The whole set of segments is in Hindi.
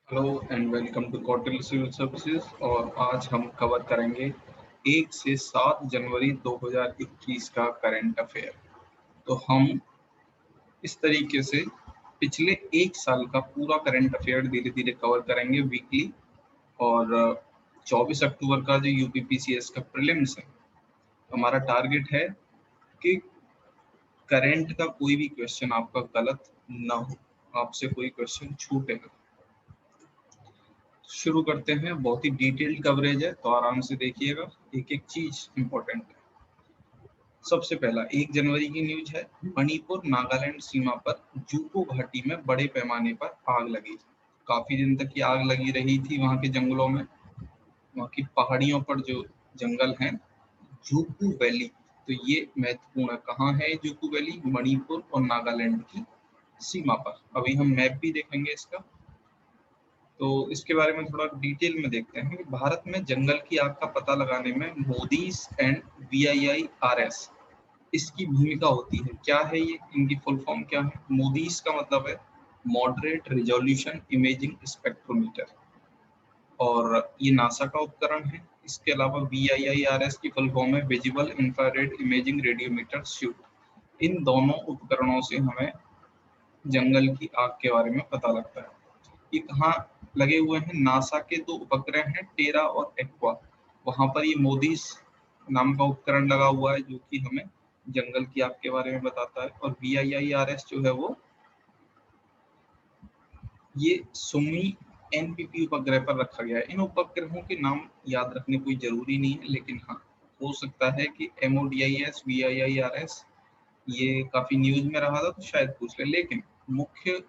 Hello and welcome to Kautilya civil services. और आज हम कवर करेंगे 1 से 7 जनवरी 2021 का करंट अफेयर। तो हम इस तरीके से पिछले 1 साल का पूरा करंट अफेयर धीरे धीरे कवर करेंगे वीकली। और 24 अक्टूबर का जो यूपीपीसीएस का प्रीलिम्स है, हमारा टारगेट है कि करंट का कोई भी क्वेश्चन आपका गलत ना हो, आपसे कोई क्वेश्चन छूटे ना। शुरू करते हैं। बहुत ही डिटेल्ड कवरेज है तो आराम से देखिएगा, एक एक चीज इंपॉर्टेंट है। सबसे पहला 1 जनवरी की न्यूज है। मणिपुर नागालैंड सीमा पर जूको घाटी में बड़े पैमाने पर आग लगी। काफी दिन तक ये आग लगी रही थी वहां के जंगलों में, वहां की पहाड़ियों पर जो जंगल हैं, जूको वैली। तो ये महत्वपूर्ण है। कहाँ है जूको वैली? मणिपुर और नागालैंड की सीमा पर। अभी हम मैप भी देखेंगे इसका, तो इसके बारे में थोड़ा डिटेल में देखते हैं कि भारत में जंगल की आग का पता लगाने में मोदीज एंड VIIRS इसकी भूमिका होती है। क्या है ये? इनकी फुल फॉर्म क्या है? मोदीज का मतलब है मॉडरेट रिजोल्यूशन इमेजिंग स्पेक्ट्रोमीटर, और ये नासा का उपकरण है। इसके अलावा VIIRS की फुल फॉर्म है visible infrared imaging radiometer suite. इन दोनों उपकरणों से हमें जंगल की आग के बारे में पता लगता है। ये कहाँ लगे हुए हैं? नासा के 2 उपग्रह हैं, टेरा और एक्वा। वहां पर ये मोदीस नाम का उपकरण लगा हुआ है जो कि हमें जंगल की आग के बारे में बताता है। और VIIRS जो है वो ये सुमी NPP उपग्रह पर रखा गया है। इन उपग्रहों के नाम याद रखने कोई जरूरी नहीं है, लेकिन हाँ, हो सकता है कि MODIS VIIRS ये काफी न्यूज में रहा था तो शायद पूछ ले। लेकिन मुख्य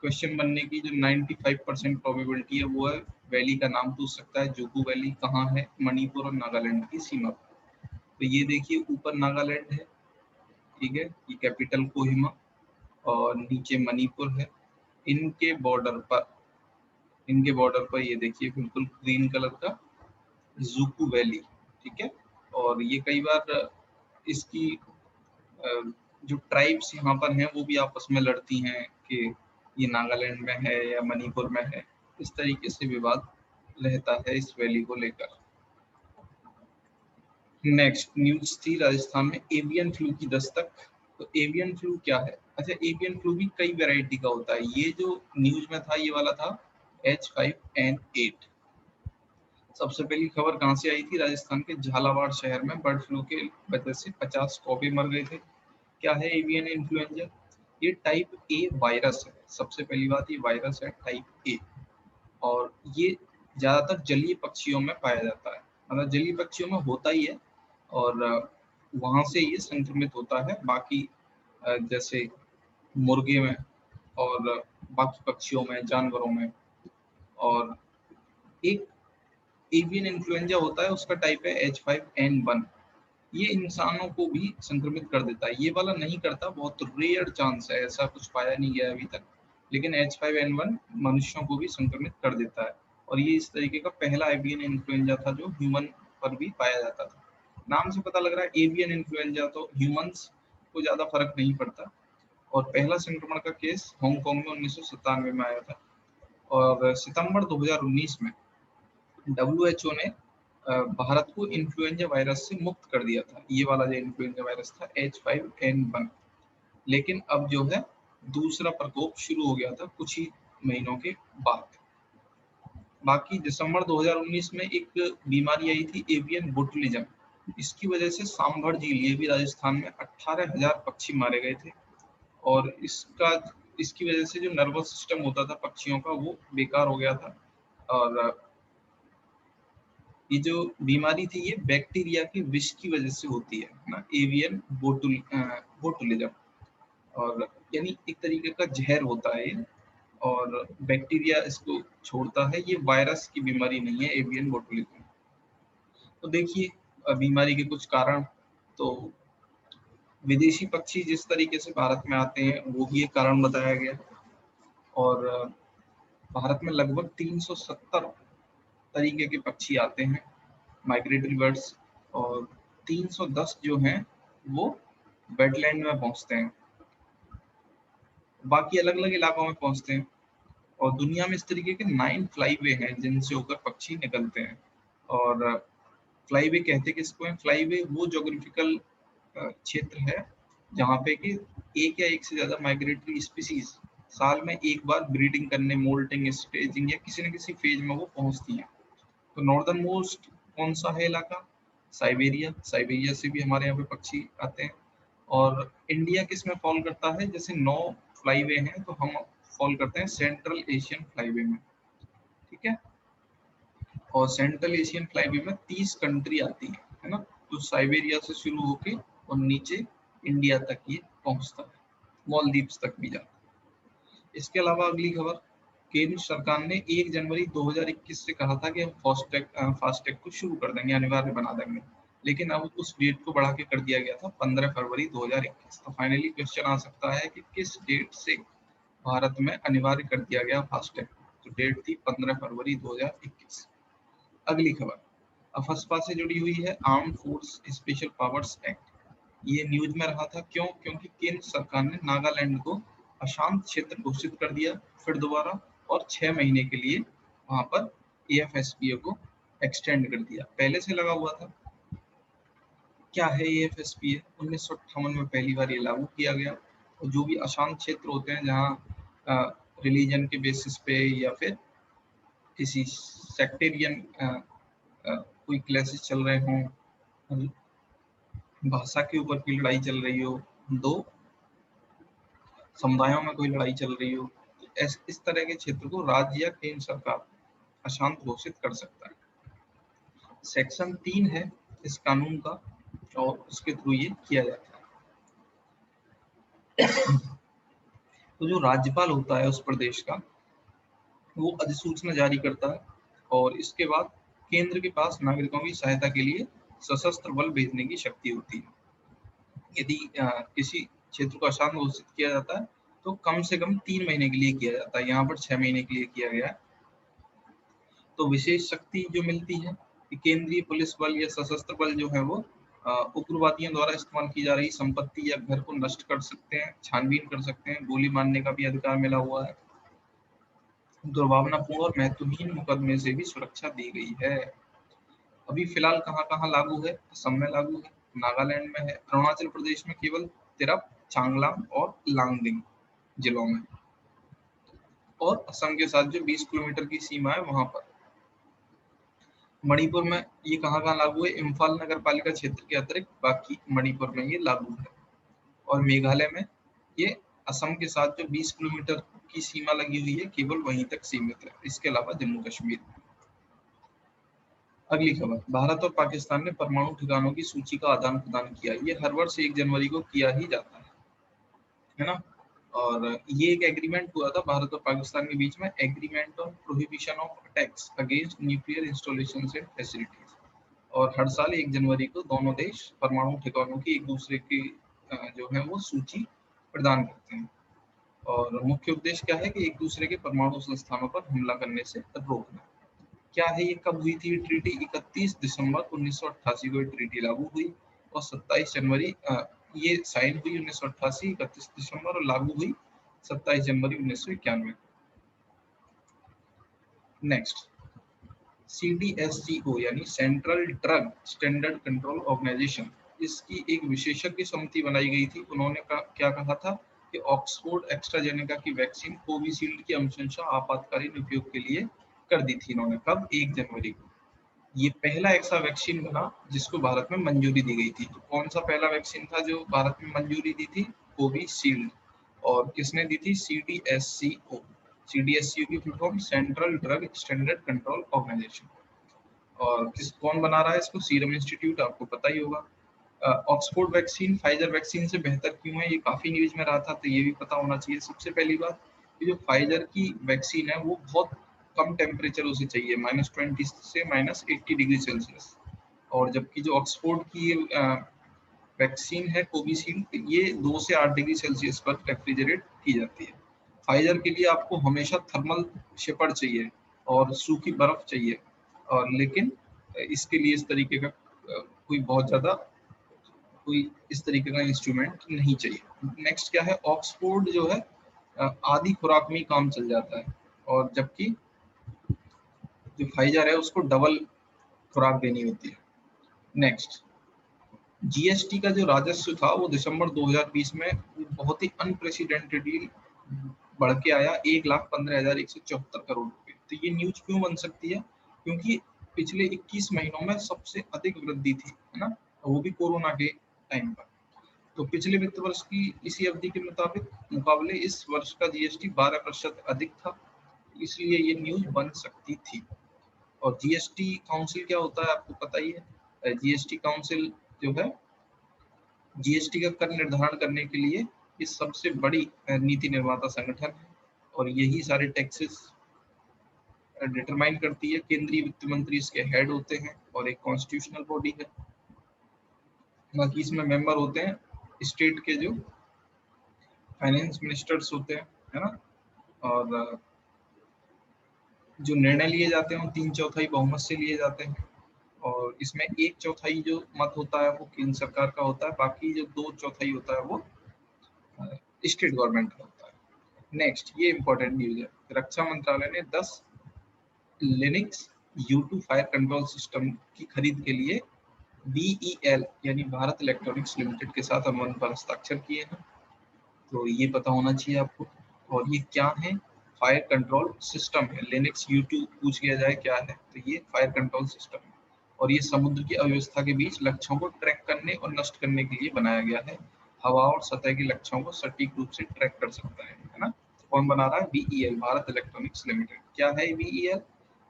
क्वेश्चन बनने की जो 95% प्रोबेबिलिटी है वो है वैली का नाम पूछ सकता है। जोगू वैली कहाँ है? मणिपुर और नागालैंड की सीमा पर। तो ये देखिए, ऊपर नागालैंड है, ठीक है, ये कैपिटल कोहिमा, और नीचे मणिपुर है। इनके बॉर्डर पर इनके बॉर्डर पर ये देखिए बिल्कुल ग्रीन कलर का जूकू वैली, ठीक है। और ये कई बार इसकी अ, जो ट्राइब्स यहाँ पर हैं वो भी आपस में लड़ती हैं कि ये नागालैंड में है या मणिपुर में है। इस तरीके से विवाद रहता है इस वैली को लेकर। नेक्स्ट न्यूज थी राजस्थान में एवियन फ्लू की दस्तक। तो एवियन फ्लू क्या है? अच्छा, एवियन फ्लू भी कई वैरायटी का होता है। ये जो न्यूज में था ये वाला था H5N8। सबसे पहली खबर कहाँ से आई थी? राजस्थान के झालावाड़ शहर में बर्ड फ्लू के वजह से 50 कौवे मर गए थे। क्या है एवियन इन्फ्लुएंजा? ये टाइप ए वायरस है। सबसे पहली बात, ये वायरस है टाइप ए, और ये ज्यादातर जलीय पक्षियों में पाया जाता है। मतलब जलीय पक्षियों में होता ही है, और वहां से ये संक्रमित होता है। बाकी जैसे मुर्गे में और बाकी पक्षियों में, जानवरों में। और एक एवियन इन्फ्लुएंजा होता है, उसका टाइप है H5N1। ये इंसानों को भी संक्रमित कर देता है। ये वाला नहीं करता, बहुत रेयर चांस है, ऐसा कुछ पाया नहीं गया अभी तक। लेकिन H5N1 मनुष्यों को भी संक्रमित कर देता है। और ये इस तरीके का पहला एवियन इन्फ्लुएंजा था जो ह्यूमन पर भी पाया जाता था। नाम से पता लग रहा है एवियन इन्फ्लुएंजा, तो ह्यूमंस को ज्यादा फर्क नहीं पड़ता। और पहला संक्रमण का केस हांगकांग में 1997 में आया था। और सितंबर 2019 में WHO ने भारत को इन्फ्लुएंजा वायरस से मुक्त कर दिया था। ये वाला जो इन्फ्लुएंजा वायरस था H5N1। लेकिन अब जो है दूसरा प्रकोप शुरू हो गया था कुछ ही महीनों के बाद। बाकी दिसंबर 2019 में एक बीमारी आई थी एवियन बोटुलिज्म। इसकी वजह से सांभर झील, ये भी राजस्थान में 18,000 पक्षी मारे गए थे। और इसकी वजह से जो नर्वस सिस्टम होता था पक्षियों का वो बेकार हो गया था। और ये जो बीमारी थी ये बैक्टीरिया के विष की वजह से होती है ना, एवियन बोटुलिज्म। और यानी एक तरीके का जहर होता है ये, और बैक्टीरिया इसको छोड़ता है। ये वायरस की बीमारी नहीं है एवियन बोटुलिज्म। तो देखिए बीमारी के कुछ कारण। तो विदेशी पक्षी जिस तरीके से भारत में आते हैं वो भी एक कारण बताया गया। और भारत में लगभग 370 तरीके के पक्षी आते हैं, माइग्रेटरी बर्ड्स। और 310 जो हैं वो वेटलैंड में पहुंचते हैं, बाकी अलग अलग इलाकों में पहुंचते हैं। और दुनिया में इस तरीके के 9 फ्लाईवे हैं जिनसे होकर पक्षी निकलते हैं। और फ्लाईवे कहते किसको हैं? फ्लाईवे वो ज्योग्राफिकल क्षेत्र है जहाँ पे कि एक या एक से ज्यादा माइग्रेटरी स्पीसीज साल में एक बार ब्रीडिंग करने, मोल्टिंग, स्टेजिंग या किसी न किसी फेज में वो पहुंचती हैं। तो नॉर्दर्न मोस्ट कौन सा है इलाका? साइबेरिया। साइबेरिया से भी हमारे यहाँ पे पक्षी आते हैं। और इंडिया किस में फॉल करता है? जैसे 9 फ्लाईवे हैं तो हम फॉल करते हैं सेंट्रल एशियन फ्लाईवे में, ठीक है। और सेंट्रल एशियन फ्लाईवे में 30 कंट्री आती है ना। तो साइबेरिया से शुरू होके और नीचे इंडिया तक ये पहुंचता है, मालदीव्स तक भी जाता है। इसके अलावा अगली खबर, केंद्र सरकार ने 1 जनवरी 2021 से कहा था कि हम फास्टैग को शुरू कर देंगे, अनिवार्य बना देंगे। लेकिन अब उस डेट को बढ़ा के कर दिया गया था 15 फरवरी 2021। तो फाइनली क्वेश्चन आ सकता है कि किस डेट से भारत में अनिवार्य कर दिया गया फास्टैग? तो डेट थी 15 फरवरी 2021। अगली खबर अफस्पा से जुड़ी हुई है, arm force special powers act. ये न्यूज में रहा था, क्यों? क्योंकि केंद्र सरकार ने नागालैंड को अशांत क्षेत्र घोषित कर दिया फिर दोबारा, और 6 महीने के लिए वहां पर एएफएसपीए को एक्सटेंड कर दिया, पहले से लगा हुआ था। क्या है एएफएसपीए? 1958 में पहली बार ये लागू किया गया। और जो भी अशांत क्षेत्र होते हैं जहाँ रिलीजन के बेसिस पे या फिर किसी सेक्टेरियन कोई क्लेशेस चल रहे हों, भाषा के ऊपर कोई लड़ाई चल रही हो, दो समुदायों में कोई लड़ाई चल रही हो, तो इस तरह के क्षेत्र को राज्य या केंद्र सरकार अशांत घोषित कर सकता है। सेक्शन 3 है इस कानून का और उसके थ्रू ये किया जाता है। तो जो राज्यपाल होता है उस प्रदेश का, वो अधिसूचना जारी करता है और इसके बाद केंद्र के पास नागरिकों की सहायता के लिए सशस्त्र बल भेजने की शक्ति होती है। यदि किसी क्षेत्र को अशांत घोषित किया जाता है तो कम से कम 3 महीने के लिए किया जाता है, यहाँ पर 6 महीने के लिए किया गया है। तो विशेष शक्ति जो मिलती है कि केंद्रीय पुलिस बल या सशस्त्र बल जो है वो उग्रवादियों द्वारा इस्तेमाल की जा रही संपत्ति या घर को नष्ट कर सकते हैं, छानबीन कर सकते हैं, गोली मारने का भी अधिकार मिला हुआ है। दुर्भावनापूर्ण और महत्वहीन मुकदमे से भी सुरक्षा दी गई है। अभी फिलहाल कहाँ कहाँ लागू है? असम में लागू है, नागालैंड में है, अरुणाचल प्रदेश में केवल तिरप, चांगलांग और लांगडिंग जिलों में, और असम के साथ जो 20 किलोमीटर की सीमा है वहां पर। मणिपुर में ये कहाँ कहाँ लागू है? इम्फाल नगर पालिका क्षेत्र के अतिरिक्त बाकी मणिपुर में ये लागू है। और मेघालय में ये असम के साथ जो 20 किलोमीटर की सीमा लगी हुई है केवल वहीं तक सीमित है, इसके अलावा जम्मू कश्मीर। अगली खबर, भारत और पाकिस्तान ने परमाणु ठिकानों की सूची का आदान प्रदान किया। ये हर वर्ष 1 जनवरी को किया ही जाता है ना। और ये एक एग्रीमेंट हुआ था भारत और पाकिस्तान के बीच में, agreement on prohibition of attacks against nuclear installations and facilities. और हर साल 1 जनवरी को दोनों देश परमाणु ठिकानों की एक दूसरे की जो है वो सूची प्रदान करते हैं। और मुख्य उद्देश्य क्या है कि एक दूसरे के परमाणु संस्थानों पर हमला करने से रोकना। क्या है ये? कब हुई थी ये ट्रीटी? 31 दिसंबर 1988 को ये ट्रीटी लागू हुई और 27 जनवरी ये साइन हुई 1988, 31 दिसंबर, और लागू हुई 27 जनवरी 1991। नेक्स्ट, CDSCO यानी central drug standard control organisation, इसकी एक विशेषज्ञ समिति बनाई गई थी। उन्होंने क्या कहा था कि ऑक्सफोर्ड एस्ट्राजेनेका की वैक्सीन कोविशील्ड की अनुशंसा आपातकालीन उपयोग के लिए कर दी थी इन्होंने। कब? 1 जनवरी को। ये पहला ऐसा वैक्सीन बना जिसको भारत में मंजूरी दी गई थी। तो कौन सा पहला वैक्सीन था जो भारत में मंजूरी दी थी? कोविशील्ड। और किसने दी थी? CDSCO। CDSCO की full form central drug standard control organisation. और कौन बना रहा है इसको? सीरम इंस्टीट्यूट, आपको पता ही होगा। ऑक्सफोर्ड वैक्सीन फाइजर वैक्सीन से बेहतर क्यों है? ये काफी न्यूज में रहा था तो ये भी पता होना चाहिए। सबसे पहली बात, ये जो फाइजर की वैक्सीन है वो बहुत कम टेम्परेचर उसे चाहिए, -20 से -80 डिग्री सेल्सियस। और जबकि जो ऑक्सफोर्ड की वैक्सीन है कोविशील्ड, ये 2 से 8 डिग्री सेल्सियस पर रेफ्रिजरेट की जाती है। फाइजर के लिए आपको हमेशा थर्मल शेपर चाहिए और सूखी बर्फ चाहिए, और लेकिन इसके लिए इस तरीके का कोई बहुत ज्यादा कोई इस तरीके का इंस्ट्रूमेंट नहीं चाहिए। नेक्स्ट क्या है? ऑक्सफोर्ड जो है आधी खुराक में ही काम चल जाता है। और जबकि जो फाइजर है उसको डबल खुराक देनी होती है। नेक्स्ट, जीएसटी का जो राजस्व था वो दिसंबर 2020 में बहुत ही अनप्रेसिडेंटेडली बढ़ के आया 1,15,174 करोड़ रुपए। तो ये न्यूज क्यों बन सकती है? क्योंकि पिछले 21 महीनों में सबसे अधिक वृद्धि थी, है ना, वो भी कोरोना के टाइम पर। तो पिछले वित्त वर्ष की इसी अवधि के मुकाबले इस वर्ष का जीएसटी 12% अधिक था, इसलिए ये न्यूज बन सकती थी। और जीएसटी काउंसिल क्या होता है आपको पता ही है। जीएसटी काउंसिल जो है जीएसटी का कर निर्धारण करने के लिए ये सबसे बड़ी नीति निर्माता संगठन है और यही सारे टैक्सेस डिटरमाइन करती है। केंद्रीय वित्त मंत्री इसके हेड होते हैं और एक कॉन्स्टिट्यूशनल बॉडी है। बाकी इसमें मेंबर होते हैं स्टेट के जो फाइनेंस मिनिस्टर्स होते हैं, है ना, और जो निर्णय लिए जाते हैं वो 3/4 बहुमत से लिए जाते हैं और इसमें 1/4 जो मत होता है वो केंद्र सरकार का होता है, बाकी जो 2/4 होता है वो स्टेट गवर्नमेंट का होता है। नेक्स्ट, ये इंपॉर्टेंट न्यूज है, रक्षा मंत्रालय ने 10 Linux U2 fire control system की खरीद के लिए BEL यानी भारत इलेक्ट्रॉनिक्स लिमिटेड के साथ अनुबंध पर हस्ताक्षर किए हैं। तो ये पता होना चाहिए आपको। और ये क्या है? फायर कंट्रोल सिस्टम है। लिनक्स U2 पूछ लिया जाए क्या है, तो ये फायर कंट्रोल सिस्टम है और ये समुद्र की अव्यवस्था के बीच लक्ष्यों को ट्रैक करने और नष्ट करने के लिए बनाया गया है। हवा और सतह के लक्ष्यों को सटीक रूप से ट्रैक कर सकता है ना। कौन बना रहा है? BEL, Bharat electronics limited. क्या है BEL?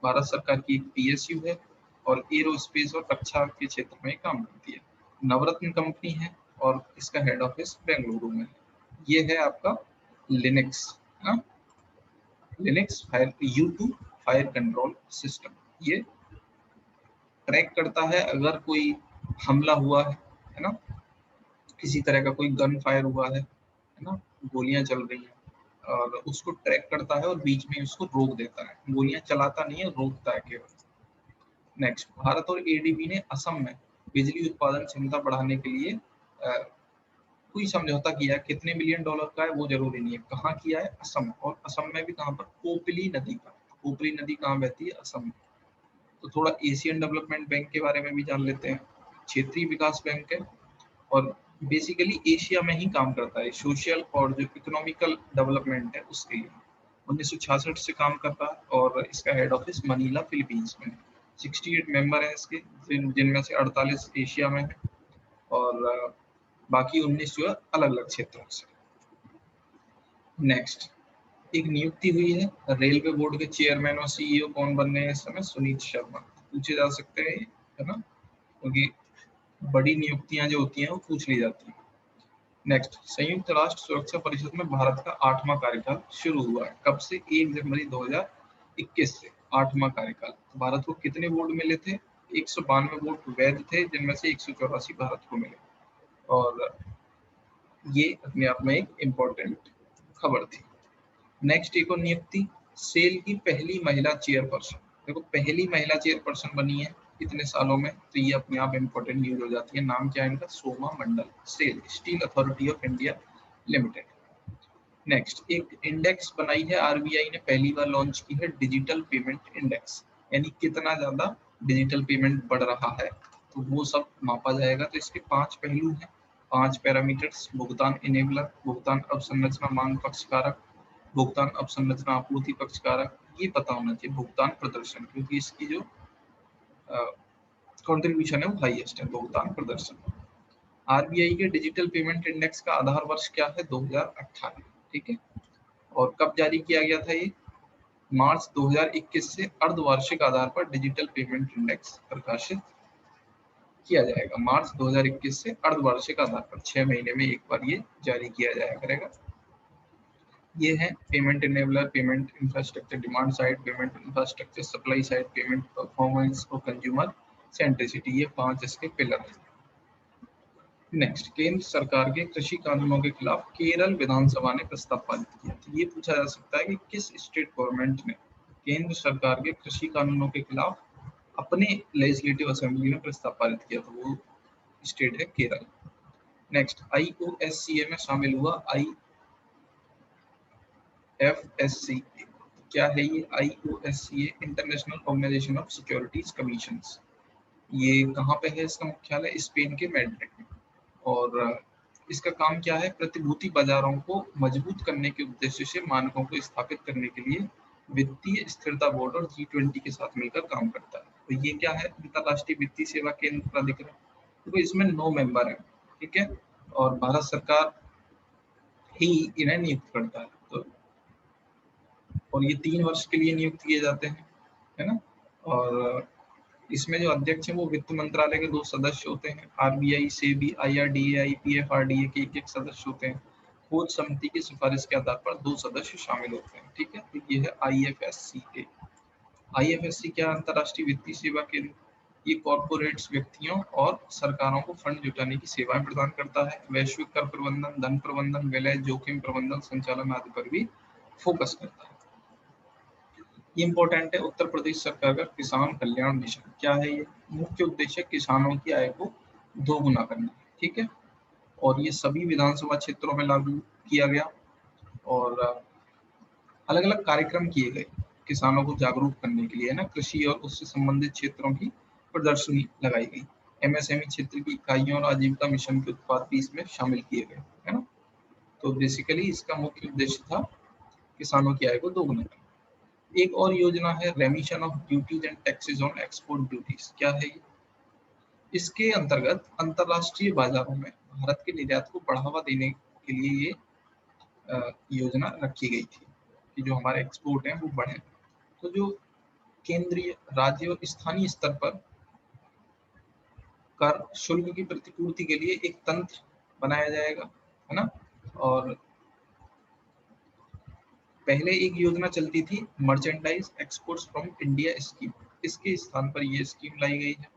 भारत सरकार की एक PSU है और एरोस्पेस और रक्षा के क्षेत्र में काम करती है। नवरत्न कंपनी है और इसका हेड ऑफिस बेंगलुरु में है। ये है आपका लिनक्स, ना, Linux fire U2 fire control system. ये ट्रैक करता है अगर कोई हमला हुआ है ना, किसी तरह का कोई गन फायर हुआ है ना, गोलियां चल रही हैं और उसको ट्रैक करता है और बीच में उसको रोक देता है। गोलियां चलाता नहीं है, रोकता है केवल। नेक्स्ट, भारत और ADB ने असम में बिजली उत्पादन क्षमता बढ़ाने के लिए कोई समझौता किया है। कितने बिलियन डॉलर का है वो जरूरी नहीं है, कहाँ किया है? असम। और असम में भी कहाँ पर? कोपली नदी पर। कोपली नदी कहाँ बहती है? असम में। तो थोड़ा एशियन डेवलपमेंट बैंक के बारे में भी जान लेते हैं। क्षेत्रीय विकास बैंक है और बेसिकली एशिया में ही काम करता है, सोशल और जो इकोनॉमिकल डेवलपमेंट है उसके लिए। 1966 से काम कर रहा है और इसका हेड ऑफिस मनीला फिलीपींस में है। 68 मेंबर हैं इसके, जिनमें से 48 एशिया में है और बाकी 19 जो है अलग अलग क्षेत्रों से। नेक्स्ट, एक नियुक्ति हुई है रेलवे बोर्ड के चेयरमैन और CEO कौन बनने हैं इस समय? सुनीत शर्मा। पूछे जा सकते हैं, है ना, क्योंकि बड़ी नियुक्तियां जो होती हैं वो पूछ ली जाती हैं। नेक्स्ट, संयुक्त राष्ट्र सुरक्षा परिषद में भारत का 8वां कार्यकाल शुरू हुआ है। कब से? 1 जनवरी 2021 से 8वां कार्यकाल। भारत को कितने वोट मिले थे? 192 वोट वैध थे, जिनमें से 184 भारत को मिले और ये अपने आप में एक इम्पोर्टेंट खबर थी। नेक्स्ट, एक और नियुक्ति, सेल की पहली महिला चेयरपर्सन। देखो, पहली महिला चेयरपर्सन बनी है इतने सालों में, तो ये अपने आप इम्पोर्टेंट न्यूज हो जाती है। नाम क्या है इनका? Soma Mandal, SAIL, Steel Authority of India Limited. Next, एक इंडेक्स बनाई है RBI ने, पहली बार लॉन्च की है, डिजिटल पेमेंट इंडेक्स, यानी कितना ज्यादा डिजिटल पेमेंट बढ़ रहा है, तो वो सब मापा जाएगा। तो इसके 5 पहलू हैं, 5 पैरामीटर्स: भुगतान इनेबलर, भुगतान अवसंरचना मांग पक्षकारक, भुगतान अवसंरचना आपूर्ति पक्षकारक, ये पता होना चाहिए। भुगतान प्रदर्शन, क्योंकि इसकी जो कंट्रीब्यूशन है वो हाईएस्ट है, भुगतान प्रदर्शन। RBI के डिजिटल पेमेंट इंडेक्स का आधार वर्ष क्या है? 2018, ठीक है। और कब जारी किया गया था ये? मार्च 2021 से अर्धवार्षिक आधार पर डिजिटल पेमेंट इंडेक्स प्रकाशित किया जाएगा। मार्च 2021 से अर्धवार्षिक आधार पर 6 महीने में एक बार ये जारी किया जाया करेगा। ये है payment enabler, payment infrastructure, demand side payment infrastructure, supply side payment performance और कंज्यूमर सेंट्रिसिटी, ये 5 इसके पिलर हैं। नेक्स्ट, केंद्र सरकार के कृषि कानूनों के खिलाफ केरल विधानसभा ने प्रस्ताव पारित किया। तो ये पूछा जा सकता है कि किस स्टेट गवर्नमेंट ने केंद्र सरकार के कृषि कानूनों के खिलाफ अपने लेजिस्लेटिव असेंबली में प्रस्ताव पारित किया, तो वो स्टेट है केरल। नेक्स्ट, IOSCA में शामिल हुआ IFSC क्या है ये IOSCE, international organisation of securities commissions. ये कहाँ पे है? इसका मुख्यालय स्पेन के मैड्रिड में। और इसका काम क्या है? प्रतिभूति बाजारों को मजबूत करने के उद्देश्य से मानकों को स्थापित करने के लिए वित्तीय स्थिरता बोर्ड और G20 के साथ मिलकर काम करता है। तो ये क्या है? अंतरराष्ट्रीय वित्तीय सेवा केंद्र प्राधिकरण। तो इसमें 9 मेंबर हैं, ठीक है, और भारत सरकार ही इन्हें नियुक्त करता है। तो और ये 3 वर्ष के लिए नियुक्त किए जाते हैं, है ना। और इसमें जो अध्यक्ष है वो वित्त मंत्रालय के 2 सदस्य होते हैं। RBI, सेबी, IRDA, PFRDA के एक सदस्य होते हैं। खोज समिति की सिफारिश के आधार पर 2 सदस्य शामिल होते हैं, ठीक है। तो ये है IFSCA। IFSC क्या? अंतरराष्ट्रीय वित्तीय सेवा केंद्र। ये कॉर्पोरेट्स, व्यक्तियों और सरकारों को फंड जुटाने की सेवाएं प्रदान करता है। वैश्विक कर प्रबंधन, धन प्रबंधन, विलय, जोखिम प्रबंधन, संचालन आदि पर भी फोकस करता है। ये इम्पोर्टेंट है। उत्तर प्रदेश सरकार का किसान कल्याण मिशन क्या है? ये मुख्य उद्देश्य किसानों की आय को दोगुना करना, ठीक है। और ये सभी विधानसभा क्षेत्रों में लागू किया गया और अलग अलग कार्यक्रम किए गए किसानों को जागरूक करने के लिए, है ना। कृषि और उससे संबंधित क्षेत्रों की प्रदर्शनी लगाई गई। MSME क्षेत्र की इकाइयों और आजीविका मिशन के उत्पाद भी इसमें शामिल किए गए, है ना। तो बेसिकली इसका मुख्य उद्देश्य था किसानों की आय को दोगुना करना। एक और योजना है रेमिशन of duties and taxes on export duties. क्या है ये? इसके अंतर्गत अंतरराष्ट्रीय बाजारों में भारत के निर्यात को बढ़ावा देने के लिए ये योजना रखी गई थी कि जो हमारे एक्सपोर्ट हैं वो बढ़े। तो जो केंद्रीय, राज्य और स्थानीय स्तर पर कर शुल्क की प्रतिपूर्ति के लिए एक तंत्र बनाया जाएगा, है ना। और पहले एक योजना चलती थी merchandise exports from India scheme. इसके स्थान पर ये स्कीम लाई गई है।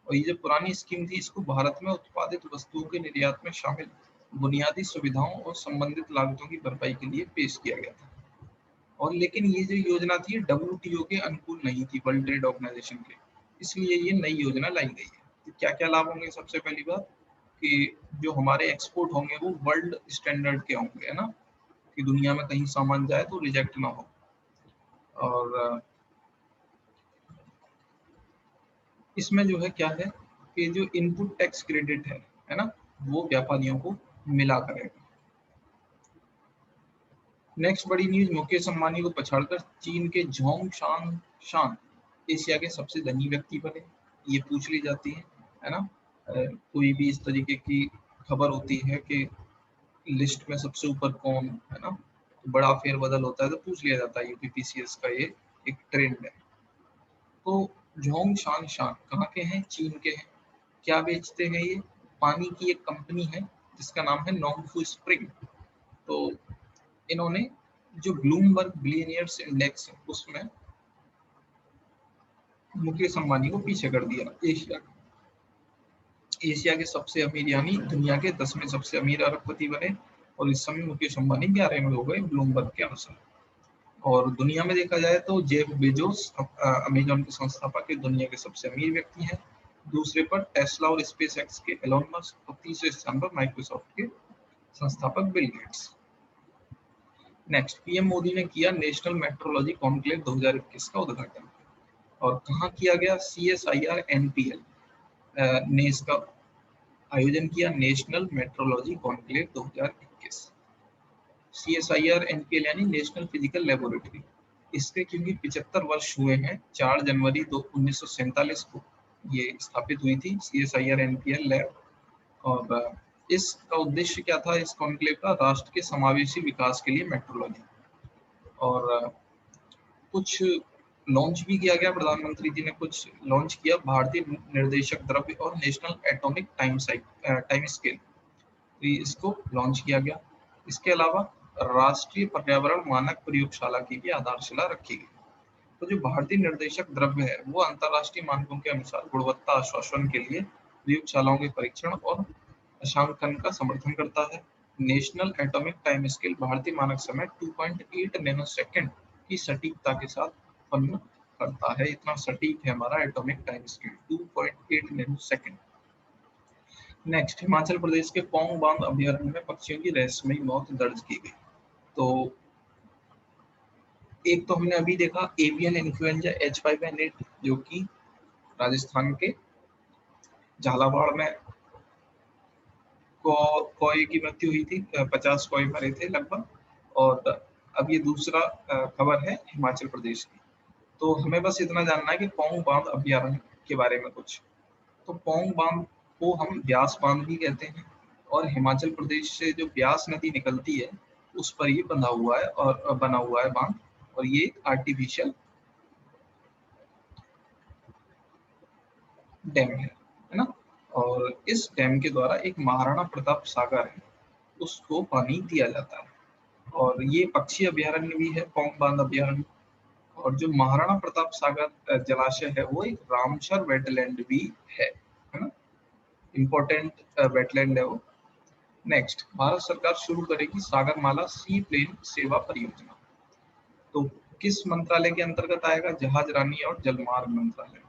और ये जो पुरानी स्कीम थी इसको भारत में उत्पादित वस्तुओं के निर्यात में शामिल बुनियादी सुविधाओं और संबंधित लागतों की भरपाई के लिए पेश किया गया था। और लेकिन ये जो योजना थी WTO के अनुकूल नहीं थी, वर्ल्ड ट्रेड ऑर्गेनाइजेशन के, इसलिए ये नई योजना लाई गई है। तो क्या क्या लाभ होंगे? सबसे पहली बात कि जो हमारे एक्सपोर्ट होंगे वो वर्ल्ड स्टैंडर्ड के होंगे, है ना, कि दुनिया में कहीं सामान जाए तो रिजेक्ट ना हो। और इसमें जो है क्या है कि जो इनपुट टैक्स क्रेडिट है ना, वो व्यापारियों को मिला करेगा। नेक्स्ट बड़ी न्यूज, मुकेश अंबानी को पछाड़कर चीन के जोंग शान शान एशिया के सबसे धनी व्यक्ति बने। ये पूछ ली जाती है ना। कोई भी इस तरीके की खबर होती है कि लिस्ट में सबसे ऊपर कौन है ना, तो बड़ा फेरबदल होता है तो पूछ लिया जाता है। UPPCS का ये एक ट्रेंड है। तो जोंग शान शान कहाँ के हैं? चीन के हैं। क्या बेचते हैं ये? पानी की एक कंपनी है जिसका नाम है नोंगफू स्प्रिंग। तो इन्होंने जो ब्लूमबर्ग बिलियनियर्स इंडेक्स है उसमें मुकेश अंबानी को पीछे कर दिया। एशिया के सबसे अमीर यानी दुनिया के 10वें सबसे अमीर अरबपति बने और इस समय मुकेश अंबानी 11वें हो गए ब्लूमबर्ग के अनुसार। और दुनिया में देखा जाए तो जेफ बेजोस अमेजन के संस्थापक के दुनिया के सबसे अमीर व्यक्ति हैं। दूसरे पर टेस्ला और स्पेस एक्स के एलोन मस्क और तीसरे स्थान पर माइक्रोसॉफ्ट के संस्थापक Bill Gates. Next, PM Modi ने किया नेशनल मेट्रोलॉजी कॉन्क्लेव 2021 का उद्घाटन। और कहाँ किया गया? CSIR NPL ने इसका आयोजन किया, national metrology conclave 2021। CSIR NPL यानी नेशनल फिजिकल लेबोरेटरी। इसके क्योंकि 75 वर्ष हुए हैं, 4 जनवरी 1947 को ये स्थापित हुई थी CSIR NPL लैब। और इसका उद्देश्य क्या था इस कॉन्क्लेव का? राष्ट्र के समावेशी विकास के लिए मेट्रोलॉजी। और कुछ लॉन्च भी किया गया, प्रधानमंत्री जी ने कुछ लॉन्च किया, भारतीय निर्देशक द्रव्य और नेशनल एटॉमिक टाइम स्केल, तो इसको लॉन्च किया गया। इसके अलावा राष्ट्रीय पर्यावरण मानक प्रयोगशाला की भी आधारशिला रखी गई। तो जो भारतीय निर्देशक द्रव्य है वो अंतरराष्ट्रीय मानकों के अनुसार गुणवत्ता आश्वासन के लिए प्रयोगशालाओं के परीक्षण और अंशांकन का समर्थन करता है। नेशनल एटॉमिक टाइम स्केल भारतीय मानक समय 2.8 नैनो सेकंड की सटीकता के साथ उत्पन्न करता है। इतना सटीक है हमारा atomic time scale, 2.8 nanosecond. Next, Himachal Pradesh के पौंग बांध अभयारण्य में पक्षियों की रहस्यमयी मौत दर्ज की गई। तो एक तो हमने अभी देखा एवियन इन्फ्लुएंजा H5N8 जो कि राजस्थान के झालावाड़ में कौए की मृत्यु हुई थी, 50 कौए मरे थे लगभग। और अब ये दूसरा खबर है हिमाचल प्रदेश की। तो हमें बस इतना जानना है कि पौंग बांध अभ्यारण्य के बारे में कुछ। तो पौंग बांध को हम ब्यास बांध भी कहते हैं और हिमाचल प्रदेश से जो ब्यास नदी निकलती है उस पर ये बंधा हुआ है और बना हुआ है बांध। और ये एक आर्टिफिशियल डैम है ना। और इस डैम के द्वारा एक महाराणा प्रताप सागर है उसको पानी दिया जाता है। और ये पक्षी अभ्यारण्य भी है पौंग बांध अभ्यारण्य। और जो महाराणा प्रताप सागर जलाशय है वो एक रामसर वेटलैंड भी है ना, इम्पोर्टेंट वेटलैंड है वो। नेक्स्ट, भारत सरकार शुरू करेगी सागरमाला सी प्लेन सेवा परियोजना। तो किस मंत्रालय के अंतर्गत आएगा? जहाज रानी और जलमार्ग मंत्रालय।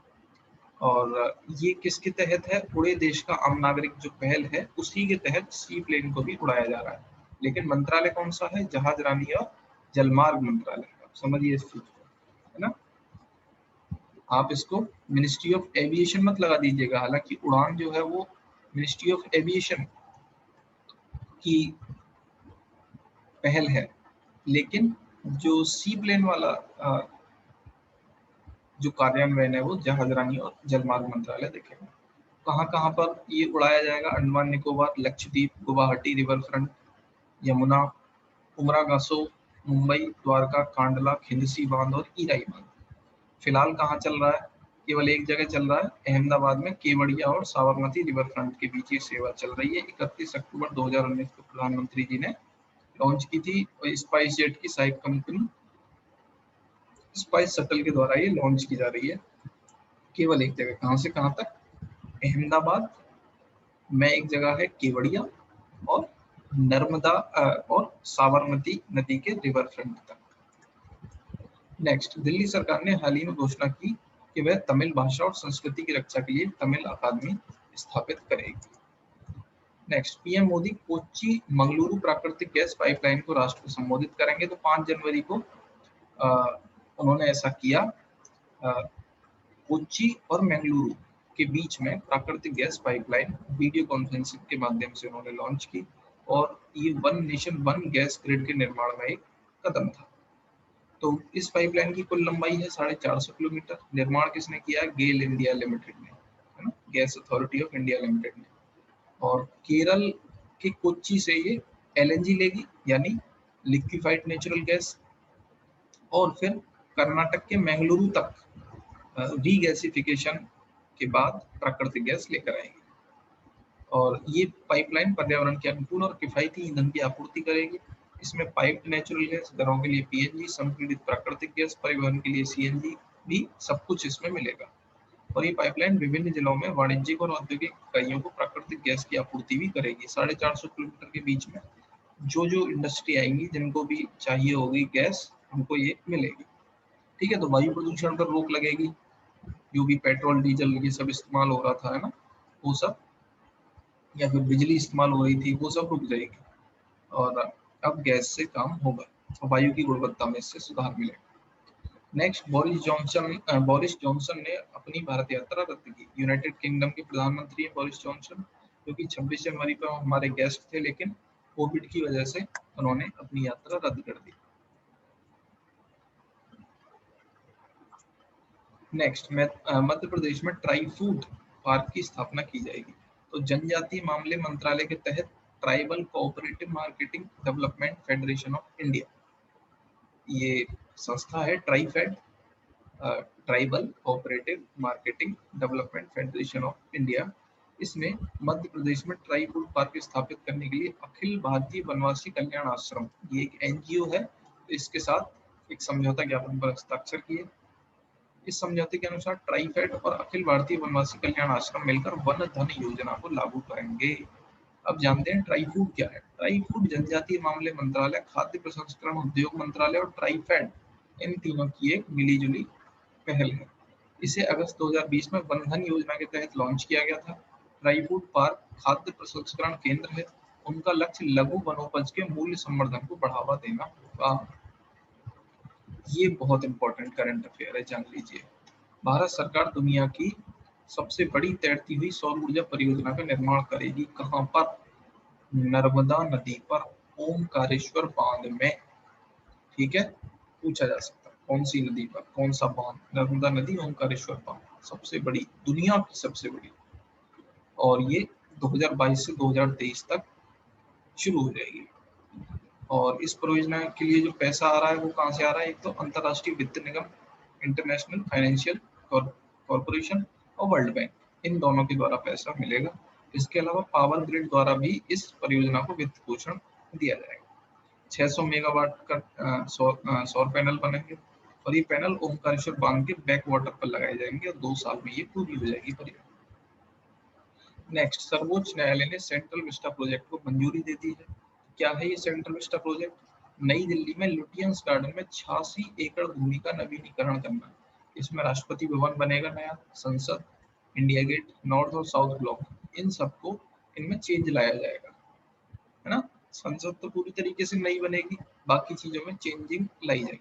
और ये किसके तहत है? उड़े देश का आम नागरिक जो पहल है उसी के तहत सी प्लेन को भी उड़ाया जा रहा है। लेकिन मंत्रालय कौन सा है? जहाज रानी और जलमार्ग मंत्रालय। आप समझिए इस चीज को, है ना। आप इसको मिनिस्ट्री ऑफ एविएशन मत लगा दीजिएगा, हालांकि उड़ान जो है वो मिनिस्ट्री ऑफ एविएशन की पहल है, लेकिन जो सी प्लेन वाला जो कार्यान्वयन है वो जहाज रानी और जलमार्ग मंत्रालय देखेगा। कहाँ कहाँ पर ये उड़ाया जाएगा? अंडमान निकोबार, लक्षद्वीप, गुवाहाटी रिवर फ्रंट, यमुना, उमरागासो, मुंबई, द्वारका, कांडला, खिंडसी बांध और ईराई बांध। फिलहाल कहाँ चल रहा है? केवल एक जगह चल रहा है, अहमदाबाद में केवड़िया और साबरमती रिवर फ्रंट के बीच ये सेवा चल रही है। 31 अक्टूबर 2019 को प्रधानमंत्री जी ने लॉन्च की थी और स्पाइस जेट की सहायक कंपनी स्पाइस शटल के द्वारा ये लॉन्च की जा रही है। केवल एक जगह, कहाँ से कहाँ तक? अहमदाबाद में एक जगह है केवड़िया और नर्मदा और साबरमती नदी के रिवर फ्रंट तक। नेक्स्ट, दिल्ली सरकार ने हाल ही में घोषणा की कि वह तमिल भाषा और संस्कृति की रक्षा के लिए तमिल अकादमी स्थापित करेगी। नेक्स्ट, पीएम मोदी कोच्चि मंगलुरु प्राकृतिक गैस पाइपलाइन को राष्ट्र को संबोधित करेंगे। तो 5 जनवरी को उन्होंने ऐसा किया। कोच्चि और मंगलुरु के बीच में प्राकृतिक गैस पाइपलाइन वीडियो कॉन्फ्रेंसिंग के माध्यम से उन्होंने लॉन्च की। और ये one nation one gas grid के निर्माण में एक कदम था। तो इस पाइपलाइन की कुल लंबाई है 450 किलोमीटर। निर्माण किसने किया है? गेल इंडिया लिमिटेड ने, है ना, gas authority of India limited ने। और केरल के कोच्चि से ये एलएनजी लेगी, यानी लिक्विफाइड नेचुरल गैस। और फिर कर्नाटक के मंगलुरु तक रीगैसिफिकेशन के बाद प्राकृतिक गैस लेकर आएंगे। और ये पाइपलाइन पर्यावरण के अनुकूल और किफायती ईंधन की आपूर्ति करेगी। इसमें पाइप्ड नेचुरल गैस, घरों के लिए पीएनजी, संपीड़ित प्राकृतिक गैस, परिवहन के लिए सीएनजी भी सब कुछ इसमें मिलेगा। और ये पाइपलाइन विभिन्न जिलों में वाणिज्यिक और औद्योगिक इकाइयों को प्राकृतिक गैस की आपूर्ति भी करेगी। 450 किलोमीटर के बीच में जो जो इंडस्ट्री आएंगी जिनको भी चाहिए होगी गैस, उनको ये मिलेगी। ठीक है, तो वायु प्रदूषण पर रोक लगेगी। जो भी पेट्रोल डीजल ये सब इस्तेमाल हो रहा था, है ना, वो सब, या फिर बिजली इस्तेमाल हो रही थी, वो सब रुक जाएगी। और अब गैस से काम होगा और वायु की गुणवत्ता में इससे सुधार मिलेगा। नेक्स्ट, बोरिस जॉनसन ने अपनी भारत यात्रा रद्द की। यूनाइटेड किंगडम के प्रधानमंत्री हैं बोरिस जॉनसन, जो कि 26 जनवरी पर हमारे गेस्ट थे, लेकिन कोविड की वजह से उन्होंने अपनी यात्रा रद्द कर दी। नेक्स्ट, मध्य प्रदेश में ट्राई फूड पार्क की स्थापना की जाएगी। तो जनजातीय मामले मंत्रालय के तहत tribal cooperative marketing development federation of India, ये संस्था है TRIFED, tribal cooperative marketing development federation of India. इसने मध्य प्रदेश में ट्राई फूड पार्क स्थापित करने के लिए अखिल भारतीय वनवासी कल्याण आश्रम, ये एक एनजीओ है, तो इसके साथ एक समझौता ज्ञापन पर हस्ताक्षर किए। इस समझौते के अनुसार ट्राईफेड और अखिल भारतीय वनवासी कल्याण आश्रम मिलकर वन धन योजना को लागू करेंगे। अब जानते हैं ट्राई फूड क्या है। ट्राई फूड जनजातीय मामले मंत्रालय, खाद्य प्रसंस्करण उद्योग मंत्रालय और ट्राईफेड, इन तीनों की एक मिलीजुली पहल है। इसे अगस्त 2020 में वन धन योजना के तहत लॉन्च किया गया था। ट्राई फूड पार्क खाद्य प्रसंस्करण केंद्र है। उनका लक्ष्य लघु वनोपज के मूल्य संवर्धन को बढ़ावा देना होगा। ये बहुत इंपॉर्टेंट करंट अफेयर है, जान लीजिए। भारत सरकार दुनिया की सबसे बड़ी तैरती हुई सौर ऊर्जा परियोजना का निर्माण करेगी। कहाँ पर? नर्मदा नदी पर, ओमकारेश्वर बांध में। ठीक है, पूछा जा सकता है कौन सी नदी पर कौन सा बांध? नर्मदा नदी, ओमकारेश्वर बांध, सबसे बड़ी, दुनिया की सबसे बड़ी। और ये 2022 से 2023 तक शुरू हो जाएगी। और इस परियोजना के लिए जो पैसा आ रहा है वो कहाँ से आ रहा है? एक तो अंतर्राष्ट्रीय वित्त निगम, इंटरनेशनल फाइनेंशियल कॉरपोरेशन और वर्ल्ड बैंक, इन दोनों के द्वारा पैसा मिलेगा। इसके अलावा पावर ग्रिड द्वारा भी इस परियोजना को वित्त पोषण दिया जाएगा। 600 मेगावाट का सौर पैनल बनेंगे और ये पैनल ओमकारेश्वर बांध के बैक वाटर पर लगाए जाएंगे और 2 साल में ये पूरी हो जाएगी परियोजना। नेक्स्ट, सर्वोच्च न्यायालय ने सेंट्रल विस्टा प्रोजेक्ट को मंजूरी दे दी है। क्या है ये सेंट्रल विस्टा प्रोजेक्ट? नई दिल्ली में लुटियंस गार्डन में 86 एकड़ भूमि का नवीनीकरण करना। इसमें राष्ट्रपति भवन बनेगा नया, संसद, इंडिया गेट, नॉर्थ और साउथ ब्लॉक, इन सबको इनमें चेंज लाया जाएगा, है ना। संसद तो पूरी तरीके से नई बनेगी, बाकी चीजों में चेंजिंग लाई जाएगी।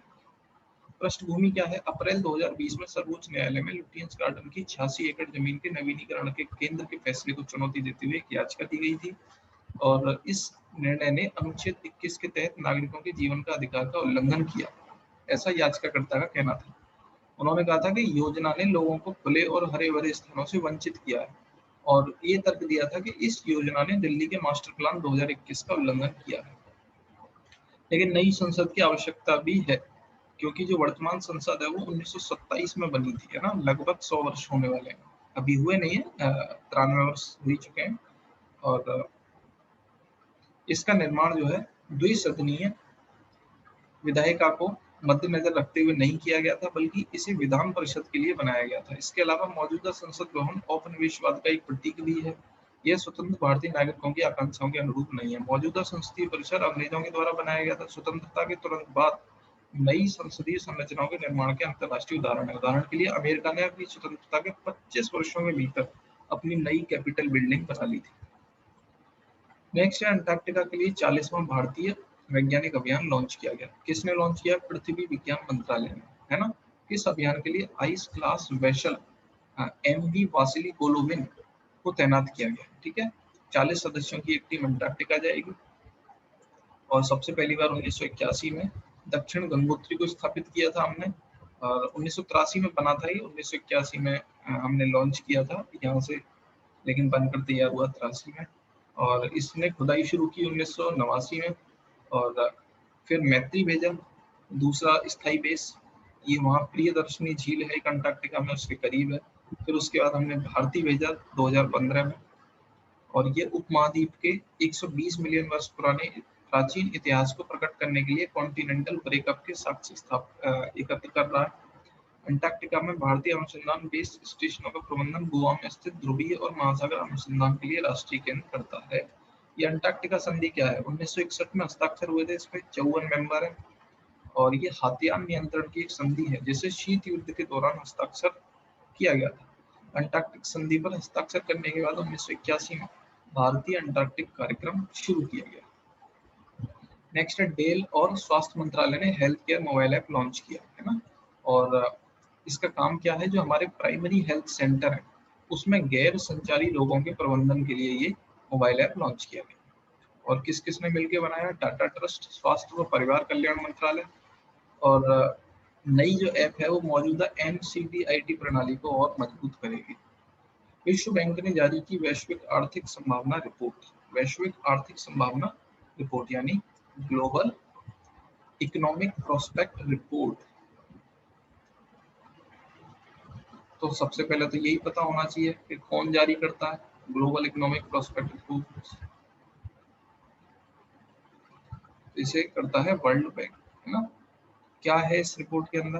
पृष्ठभूमि क्या है? अप्रैल 2020 में सर्वोच्च न्यायालय में लुटियंस गार्डन की 86 एकड़ जमीन के नवीनीकरण के केंद्र के फैसले को चुनौती देते हुए एक याचिका दी गई थी और इस निर्णय ने अनुच्छेद 21 के तहत नागरिकों के जीवन का अधिकार का उल्लंघन किया, ऐसा याचिकाकर्ता का कहना था। उन्होंने कहा था कि योजना ने लोगों को खुले और हरे भरे स्थानों से वंचित किया है और ये तर्क दिया था कि इस योजना ने दिल्ली के मास्टर प्लान 2021 का उल्लंघन किया है। लेकिन नई संसद की आवश्यकता भी है क्योंकि जो वर्तमान संसद है वो 1927 में बनी थी, है ना, लगभग 100 वर्ष होने वाले हैं, अभी हुए नहीं है, 93 वर्ष हो चुके हैं। और इसका निर्माण जो है द्विसदनीय विधायिका को मद्देनजर रखते हुए नहीं किया गया था, बल्कि इसे विधान परिषद के लिए बनाया गया था। इसके अलावा मौजूदा संसद भवन औपनिवेशवाद का एक प्रतीक भी है। यह स्वतंत्र भारतीय नागरिकों की आकांक्षाओं के अनुरूप नहीं है। मौजूदा संसदीय परिसर अंग्रेजों के द्वारा बनाया गया था। स्वतंत्रता के तुरंत बाद नई संसदीय संरचनाओं के निर्माण के अंतर्राष्ट्रीय उदाहरण है। उदाहरण के लिए अमेरिका ने अपनी स्वतंत्रता के 25 वर्षों के भीतर अपनी नई कैपिटल बिल्डिंग बना ली थी। नेक्स्ट है, अंटार्कटिका के लिए 40वां भारतीय वैज्ञानिक अभियान लॉन्च किया गया। किसने लॉन्च किया? पृथ्वी विज्ञान मंत्रालय ने, है ना। इस अभियान के लिए ice class vessel MV Vasily Golovin को तैनात किया गया। ठीक है, 40 सदस्यों की एक टीम अंटार्कटिका जाएगी और सबसे पहली बार 1981 में दक्षिण गंगोत्री को स्थापित किया था हमने और 1983 में बना था ये, 1981 में हमने लॉन्च किया था यहाँ से, लेकिन बनकर तैयार हुआ 83 में। और इसने खुदाई शुरू की 1989 में और फिर मैत्री भेजा, दूसरा स्थायी बेस, ये वहाँ प्रियदर्शनी झील है एक अंटार्कटिका में, उसके करीब है। फिर उसके बाद हमने भारती भेजा 2015 में और ये उपमहाद्वीप के 120 मिलियन वर्ष पुराने प्राचीन इतिहास को प्रकट करने के लिए कॉन्टिनेंटल ब्रेकअप के साक्ष्य एकत्र कर रहा है। अंटार्कटिका में भारतीय अनुसंधान बेस स्टेशनों का प्रबंधन गोवा में स्थित ध्रुवीय और महासागर अनुसंधान के लिए राष्ट्रीय केंद्र करता है। ये अंटार्कटिका संधि क्या है? 1961 में हस्ताक्षर हुए थे, इसमें 54 मेंबर है और ये हाथियार नियंत्रण की एक संधि है जिसे शीत युद्ध के दौरान हस्ताक्षर किया गया था। अंटार्कटिक संधि पर हस्ताक्षर करने के बाद 1981 में भारतीय अंटार्कटिक कार्यक्रम शुरू किया गया। नेक्स्ट है, डेल और स्वास्थ्य मंत्रालय ने health care mobile app launch किया, है ना। और इसका काम क्या है? जो हमारे प्राइमरी हेल्थ सेंटर है उसमें गैर संचारी रोगों के प्रबंधन के लिए ये मोबाइल ऐप लॉन्च किया गया। और किस किस ने मिलकर बनाया? टाटा ट्रस्ट, स्वास्थ्य व परिवार कल्याण मंत्रालय। और नई जो ऐप है वो मौजूदा NCDIT प्रणाली को और मजबूत करेगी। विश्व बैंक ने जारी की वैश्विक आर्थिक संभावना रिपोर्ट। वैश्विक आर्थिक संभावना रिपोर्ट यानी ग्लोबल इकोनॉमिक प्रोस्पेक्ट रिपोर्ट। तो सबसे पहले तो यही पता होना चाहिए कि कौन जारी करता है ग्लोबल इकोनॉमिक प्रोस्पेक्ट रिपोर्ट। इसे करता है वर्ल्ड बैंक, है ना। क्या है इस रिपोर्ट के अंदर?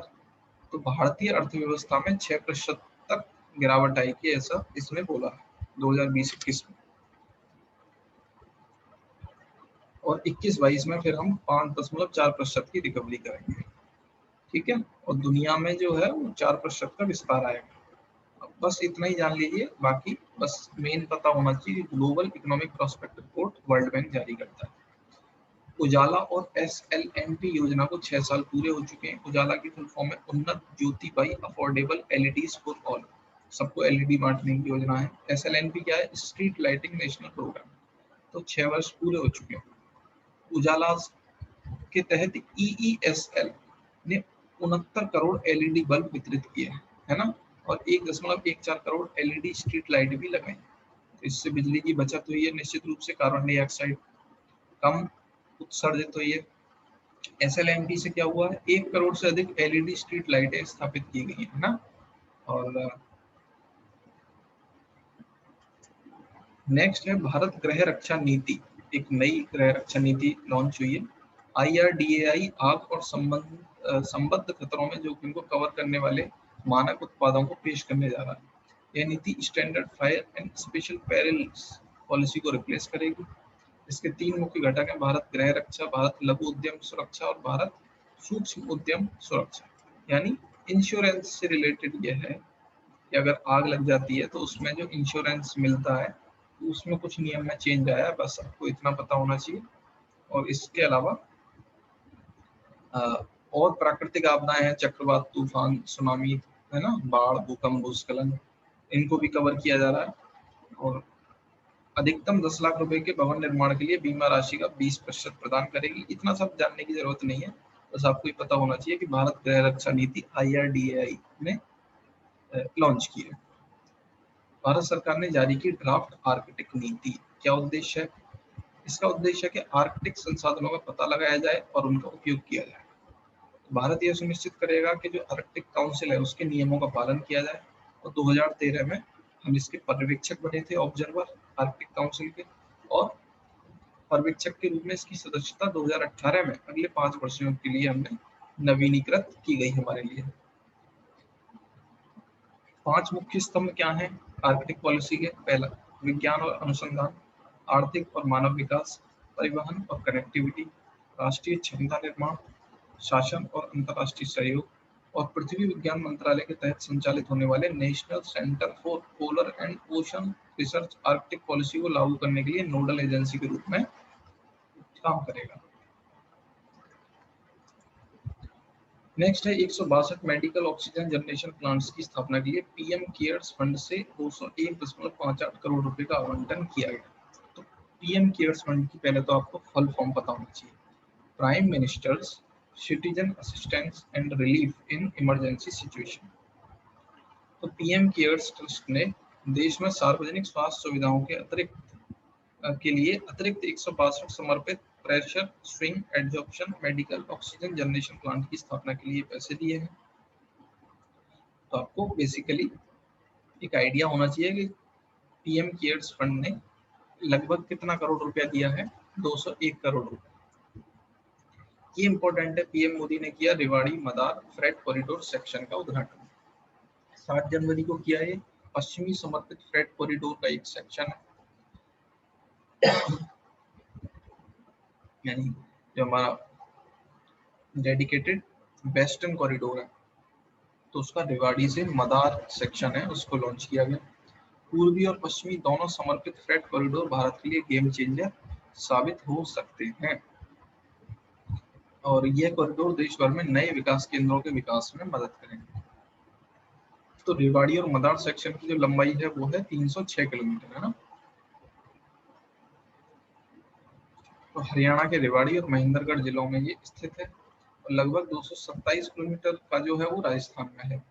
तो भारतीय अर्थव्यवस्था में 6% तक गिरावट आएगी, ऐसा इसने बोला है 2020-21 में। और 21-22 में फिर हम 5.4% की रिकवरी करेंगे। ठीक है, और दुनिया में जो है वो 4% का विस्तार आएगा। बस इतना ही जान लीजिए, बाकी बस मेन पता होना चाहिए। Global economic prospect report world bank जारी करता है। उजाला और SLNP योजना को 6 साल पूरे हो चुके हैं। उजाला की फुल फॉर्म है Unnat Jyoti by affordable LEDs for all, सबको एलईडी बांटने की योजना है। SLNP क्या है? Street lighting national programme. तो 6 वर्ष पूरे हो चुके हैं। उजाला के तहत EESL ने 69 करोड़ एलईडी बल्ब वितरित किए हैं, है ना, और 1.14 करोड़ एलईडी स्ट्रीट लाइट भी लगाई। तो इससे बिजली की बचत हुई है, निश्चित रूप से कार्बन डाइऑक्साइड कम उत्सर्जित हुई है। SLNP से क्या हुआ है? 1 करोड़ से अधिक एलईडी स्ट्रीट लाइटें स्थापित की गई है ना। और नेक्स्ट है भारत गृह रक्षा नीति। एक नई गृह रक्षा नीति लॉन्च हुई है। IRDAI आग और संबद्ध खतरों में जोखिम को कवर करने वाले मानक उत्पादों को पेश करने जा रहा है। यह नीति standard fire and special perils policy को रिप्लेस करेगी। इसके 3 मुख्य घटक हैं: भारत गृह रक्षा, भारत लघु उद्यम सुरक्षा और भारत सूक्ष्म उद्यम सुरक्षा। यानी इंश्योरेंस से रिलेटेड यह है कि अगर आग लग जाती है तो उसमें जो इंश्योरेंस मिलता है उसमें कुछ नियम में चेंज आया है, बस आपको इतना पता होना चाहिए। और इसके अलावा और प्राकृतिक आपदाएं हैं, चक्रवात, तूफान, सुनामी, है ना, बाढ़, भूकंप, भूस्खलन, इनको भी कवर किया जा रहा है। और अधिकतम 10 लाख रुपए के भवन निर्माण के लिए बीमा राशि का 20% प्रदान करेगी। इतना सब जानने की जरूरत नहीं है, बस आपको ये पता होना चाहिए कि भारत गृह रक्षा नीति IRDAI ने लॉन्च की है। भारत सरकार ने जारी की ड्राफ्ट आर्कटिक नीति। क्या उद्देश्य है? इसका उद्देश्य है कि आर्कटिक संसाधनों का पता लगाया जाए और उनका उपयोग किया जाए। भारत यह सुनिश्चित करेगा कि जो आर्कटिक काउंसिल है उसके नियमों का पालन किया जाए। और 2013 में हम इसके पर्यवेक्षक बने थे, ऑब्जर्वर आर्कटिक काउंसिल के, और पर्यवेक्षक के रूप में इसकी सदस्यता 2018 में अगले 5 वर्षों के लिए हमने नवीनीकृत की गई हमारे लिए। 5 मुख्य स्तंभ क्या हैं आर्कटिक पॉलिसी के? पहला, विज्ञान और अनुसंधान, आर्थिक और मानव विकास, परिवहन और कनेक्टिविटी, राष्ट्रीय क्षमता निर्माण, शासन और अंतर्राष्ट्रीय सहयोग, और पृथ्वी विज्ञान मंत्रालय के तहत संचालित होने वाले national centre for polar and ocean research Arctic policy को लागू करने के लिए नोडल एजेंसी के रूप में काम करेगा। नेक्स्ट है 162 मेडिकल ऑक्सीजन जनरेशन प्लांट्स की स्थापना के लिए PM केयर्स फंड से 201.58 करोड़ रुपए का आवंटन किया गया। तो PM केयर्स फंड की पहले तो आपको फुल फॉर्म पता होना चाहिए: prime ministers citizen assistance and relief in emergency situation. तो PM केयर्स ट्रस्ट ने देश में सार्वजनिक स्वास्थ्य सुविधाओं के लिए अतिरिक्त 162 समर्पित pressure swing adsorption medical oxygen generation plant की स्थापना के लिए पैसे दिए हैं। तो आपको बेसिकली एक आइडिया होना चाहिए कि PM केयर्स फंड ने लगभग कितना करोड़ रुपया दिया है? 201 करोड़ रुपया। ये इंपॉर्टेंट है। PM मोदी ने किया रेवाड़ी मदार फ्रेट कॉरिडोर सेक्शन का उद्घाटन 7 जनवरी को किया। है पश्चिमी समर्पित फ्रेट कॉरिडोर का एक सेक्शन है, यानी जो हमारा डेडिकेटेड वेस्टर्न कॉरिडोर है, तो उसका रेवाड़ी से मदार सेक्शन है, उसको लॉन्च किया गया। पूर्वी और पश्चिमी दोनों समर्पित फ्रेट कॉरिडोर भारत के लिए गेम चेंजर साबित हो सकते हैं, और यह कॉरिडोर देश भर में नए विकास केंद्रों के विकास में मदद करेंगे। तो रेवाड़ी और मदार सेक्शन की जो लंबाई है वो है 306 किलोमीटर, है ना। तो हरियाणा के रेवाड़ी और महेंद्रगढ़ जिलों में ये स्थित है, और लगभग 227 किलोमीटर का जो है वो राजस्थान में है।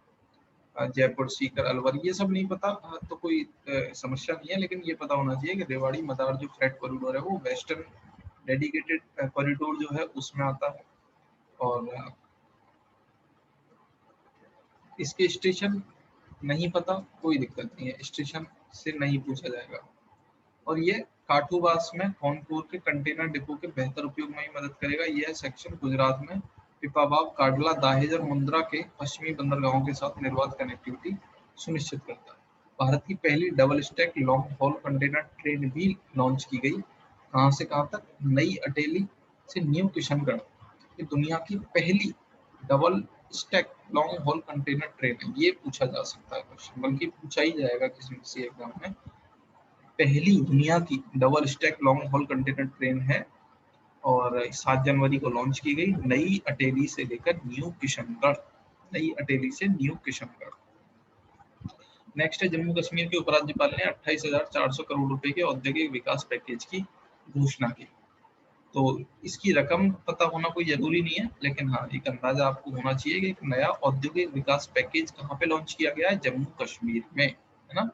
जयपुर, सीकर, अलवर, ये सब नहीं पता तो कोई समस्या नहीं है, लेकिन ये पता होना चाहिए कि रेवाड़ी मदार जो फ्रेट कॉरिडोर है वो वेस्टर्न डेडिकेटेड कॉरिडोर जो है उसमें आता है। और इसके स्टेशन नहीं पता, कोई दिक्कत नहीं है, स्टेशन से नहीं पूछा जाएगा। और ये काठूबास में कानपुर के कंटेनर डिपो के बेहतर उपयोग में भी मदद करेगा। यह सेक्शन गुजरात में पिपावाव, काडला, दाहेज और मुंद्रा के पश्चिमी बंदरगाहों के साथ निर्बाध कनेक्टिविटी सुनिश्चित करता है। भारत की पहली double stack long haul container train भी लॉन्च की गई। कहाँ से कहाँ तक? नई अटेली से न्यू किशनगढ़। ये दुनिया की पहली double stack long haul container train है। ये पूछा जा सकता है क्वेश्चन, बल्कि पूछा ही जाएगा किसी एग्जाम में। पहली दुनिया की double stack long haul container train है और 7 जनवरी को लॉन्च की गई नई अटेली से लेकर न्यू किशनगढ़, नई अटेली से न्यू किशनगढ़। नेक्स्ट है जम्मू कश्मीर के उपराज्यपाल ने 28,400 करोड़ रुपए के औद्योगिक विकास पैकेज की घोषणा की। तो इसकी रकम पता होना कोई जरूरी नहीं है, लेकिन हाँ एक अंदाजा आपको होना चाहिए कि एक नया औद्योगिक विकास पैकेज कहाँ पे लॉन्च किया गया है, जम्मू कश्मीर में, है ना।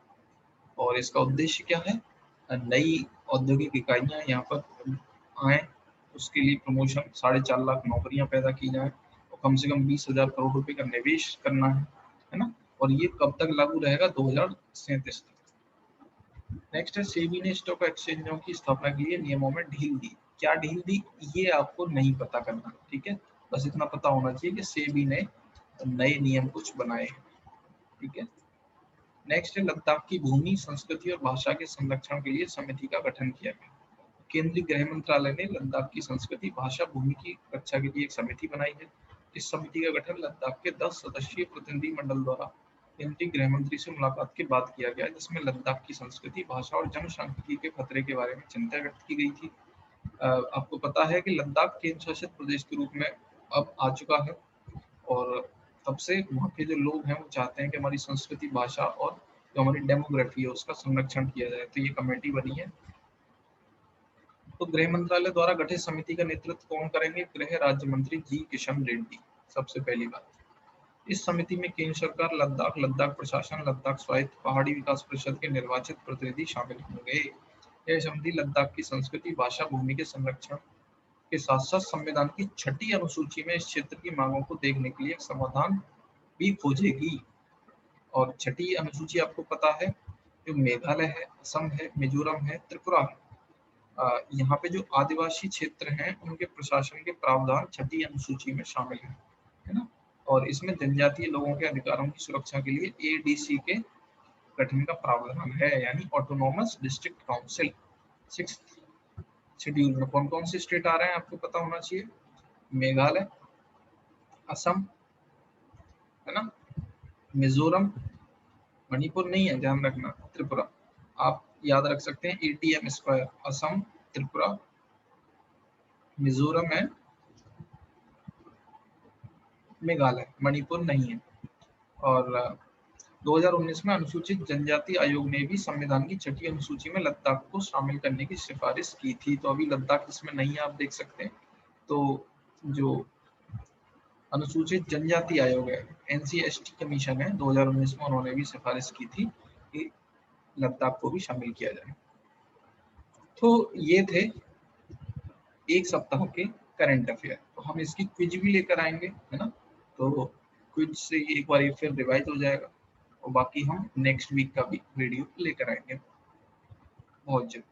और इसका उद्देश्य क्या है, नई औद्योगिक इकाइयां यहाँ पर आए, उसके लिए प्रमोशन, 4.5 लाख नौकरियां पैदा की जाए और कम से कम 20,000 करोड़ रुपए का निवेश करना है ना। और ये कब तक लागू रहेगा, 2037 तक। नेक्स्ट है सेबी ने स्टॉक एक्सचेंजों की स्थापना के लिए नियमों में ढील दी। क्या ढील दी ये आपको नहीं पता करना, ठीक है, बस इतना पता होना चाहिए कि सेबी ने नए नियम कुछ बनाए हैं, ठीक है। नेक्स्ट है लद्दाख की भूमि, संस्कृति और भाषा के संरक्षण के लिए समिति का गठन किया गया। केंद्रीय गृह मंत्रालय ने लद्दाख की संस्कृति, भाषा, भूमि की रक्षा के लिए एक समिति बनाई है। इस समिति का गठन लद्दाख के 10 सदस्यीय प्रतिनिधि मंडल द्वारा केंद्रीय गृह मंत्री से मुलाकात के बाद किया गया, जिसमें लद्दाख की संस्कृति, भाषा और जनसांख्यिकी के खतरे के बारे में चिंता व्यक्त की गई थी। आपको पता है कि लद्दाख केंद्र शासित प्रदेश के रूप में अब आ चुका है और तब से वहाँ के जो लोग हैं वो चाहते हैं कि हमारी संस्कृति, भाषा और जो हमारी डेमोग्राफी है उसका संरक्षण किया जाए, तो ये कमेटी बनी है। तो गृह मंत्रालय द्वारा गठित समिति का नेतृत्व कौन करेंगे, गृह राज्य मंत्री जी किशन रेड्डी। सबसे पहली बात, इस समिति में केंद्र सरकार, लद्दाख, लद्दाख प्रशासन, लद्दाख स्वायत्त पहाड़ी विकास परिषद के निर्वाचित प्रतिनिधि शामिल होंगे। यह समिति लद्दाख की संस्कृति, भाषा, भूमि के संरक्षण के साथ साथ संविधान की 6ठी अनुसूची में इस क्षेत्र की मांगों को देखने के लिए एक समाधान भी खोजेगी। और 6ठी अनुसूची आपको पता है, जो मेघालय है, असम है, मिजोरम है, त्रिपुरा है, यहाँ पे जो आदिवासी क्षेत्र हैं उनके प्रशासन के प्रावधान 6ठी अनुसूची में शामिल है ना। और इसमें जनजातीय लोगों के अधिकारों की सुरक्षा के लिए एडीसी के गठन का प्रावधान है, यानी autonomous district council. 6th schedule में कौन कौन से स्टेट आ रहे हैं आपको पता होना चाहिए, मेघालय, असम, है ना, मिजोरम, मणिपुर नहीं है ध्यान रखना, त्रिपुरा। आप याद रख सकते हैं ATM स्क्वायर, असम, त्रिपुरा, मिजोरम है, मेघालय, मणिपुर नहीं है। और 2019 में अनुसूचित जनजाति आयोग ने भी संविधान की 6ठी अनुसूची में लद्दाख को शामिल करने की सिफारिश की थी, तो अभी लद्दाख इसमें नहीं है, आप देख सकते हैं। तो जो अनुसूचित जनजाति आयोग है, NCST कमीशन है, 2019 में उन्होंने भी सिफारिश की थी कि लद्दाख को भी शामिल किया जाए। तो ये थे एक सप्ताह के करंट अफेयर। तो हम इसकी क्विज भी लेकर आएंगे, है ना, तो क्विज से एक बार ये फिर रिवाइज हो जाएगा और बाकी हम नेक्स्ट वीक का भी वीडियो लेकर आएंगे बहुत जल्द।